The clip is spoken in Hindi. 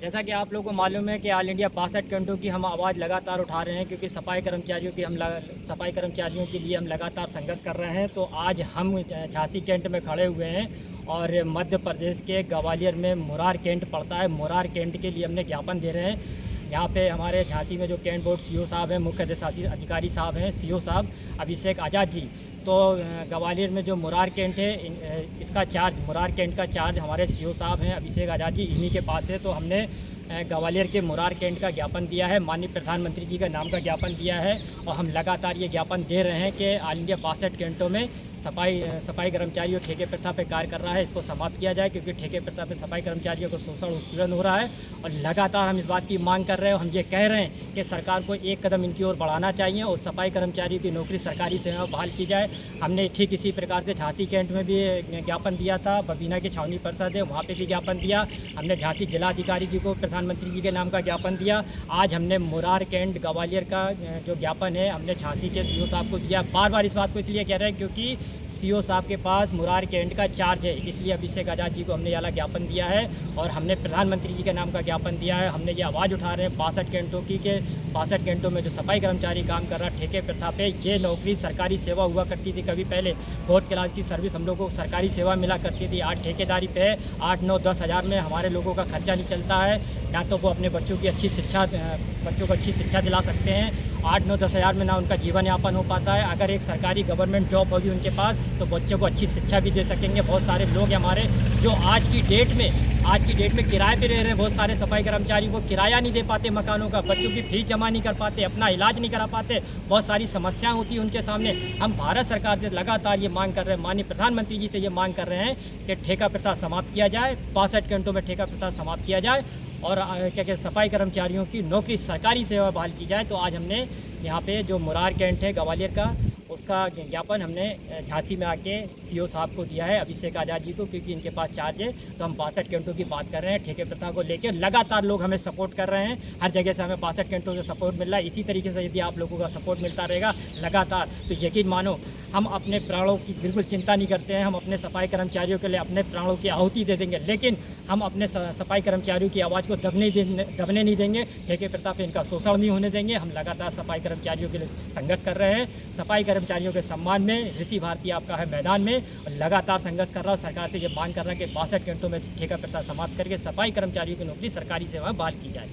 जैसा कि आप लोगों को मालूम है कि ऑल इंडिया 62 घंटों की हम आवाज़ लगातार उठा रहे हैं, क्योंकि सफाई कर्मचारियों के लिए हम लगातार संघर्ष कर रहे हैं। तो आज हम झांसी कैंट में खड़े हुए हैं और मध्य प्रदेश के ग्वालियर में मुरार कैंट पड़ता है। मुरार कैंट के लिए हमने ज्ञापन दे रहे हैं। यहाँ पे हमारे झांसी में जो कैंट बोर्ड सीओ साहब हैं, मुख्य प्रशासनिक अधिकारी साहब हैं, सीओ साहब अभिषेक आज़ाद जी। तो ग्वालियर में जो मुरार कैंट है, इसका चार्ज, मुरार कैंट का चार्ज हमारे सीओ साहब हैं अभिषेक आज़ाद जी, इन्हीं के पास है। तो हमने ग्वालियर के मुरार कैंट का ज्ञापन दिया है, माननीय प्रधानमंत्री जी का नाम का ज्ञापन दिया है। और हम लगातार ये ज्ञापन दे रहे हैं कि ऑल इंडिया 62 घंटों में सफाई कर्मचारी और ठेके प्रथा पे कार्य कर रहा है, इसको समाप्त किया जाए, क्योंकि ठेके प्रथा पे सफाई कर्मचारियों को शोषण उत्पीड़न हो रहा है। और लगातार हम इस बात की मांग कर रहे हैं और हम ये कह रहे हैं कि सरकार को एक कदम इनकी ओर बढ़ाना चाहिए और सफाई कर्मचारियों की नौकरी सरकारी सेवा बहाल की जाए। हमने ठीक इसी प्रकार से झांसी कैंट में भी ज्ञापन दिया था, बबीना की छावनी परिषद है वहाँ पर भी ज्ञापन दिया। हमने झांसी जिलाधिकारी जी को प्रधानमंत्री जी के नाम का ज्ञापन दिया। आज हमने मुरार कैंट ग्वालियर का जो ज्ञापन है हमने झांसी के सीओ साहब को दिया। बार बार इस बात को इसलिए कह रहे हैं क्योंकि सीओ साहब के पास मुरार कैंट का चार्ज है, इसलिए अभिषेक आज़ाद जी को हमने वाला ज्ञापन दिया है। और हमने प्रधानमंत्री जी के नाम का ज्ञापन दिया है। हमने ये आवाज़ उठा रहे हैं 62 घंटों की, के 62 घंटों में जो सफाई कर्मचारी काम कर रहा है ठेके प्रथा पे, ये नौकरी सरकारी सेवा हुआ करती थी। कभी पहले 4th क्लास की सर्विस हम लोगों को सरकारी सेवा मिला करती थी। आज ठेकेदारी पे 8, 9, 10 हज़ार में हमारे लोगों का खर्चा नहीं चलता है। ना तो वो अपने बच्चों को अच्छी शिक्षा दिला सकते हैं। 8, 9, 10 हज़ार में ना उनका जीवन यापन हो पाता है। अगर एक सरकारी गवर्नमेंट जॉब होगी उनके पास तो बच्चों को अच्छी शिक्षा भी दे सकेंगे। बहुत सारे लोग हैं हमारे जो आज की डेट में किराए पे रह रहे हैं। बहुत सारे सफाई कर्मचारी वो किराया नहीं दे पाते मकानों का, बच्चों की फीस जमा नहीं कर पाते, अपना इलाज नहीं करा पाते। बहुत सारी समस्याएं होती हैं उनके सामने। हम भारत सरकार से लगातार ये मांग कर रहे हैं, माननीय प्रधानमंत्री जी से ये मांग कर रहे हैं कि ठेका प्रथा समाप्त किया जाए, 62 घंटों में ठेका प्रथा समाप्त किया जाए और क्या कहते सफाई कर्मचारियों की नौकरी सरकारी सेवा बहाल की जाए। तो आज हमने यहाँ पे जो मुरार कैंट है ग्वालियर का, उसका ज्ञापन हमने झांसी में आके सीओ साहब को दिया है, अभिषेक आज़ाद जी को, क्योंकि इनके पास चार्ज है। तो हम 62 घंटों की बात कर रहे हैं ठेके प्रथा को लेकर। लगातार लोग हमें सपोर्ट कर रहे हैं, हर जगह से हमें 62 घंटों से सपोर्ट मिल रहा है। इसी तरीके से यदि आप लोगों का सपोर्ट मिलता रहेगा लगातार, तो यकीन मानो हम अपने प्राणों की बिल्कुल चिंता नहीं करते हैं। हम अपने सफाई कर्मचारियों के लिए अपने प्राणों की आहुति दे देंगे, लेकिन हम अपने सफाई कर्मचारियों की आवाज़ को दबने नहीं देंगे। ठेके प्रथा पे इनका शोषण नहीं होने देंगे। हम लगातार सफाई कर्मचारियों के लिए संघर्ष कर रहे हैं। सफाई कर्मचारियों के सम्मान में ऋषि भारती आपका है मैदान में, और लगातार संघर्ष कर रहा है। सरकार से ये मांग कर रहा है कि 62 घंटों में ठेका प्रथा समाप्त करके सफाई कर्मचारियों की नौकरी सरकारी सेवा में बहाल की जाए।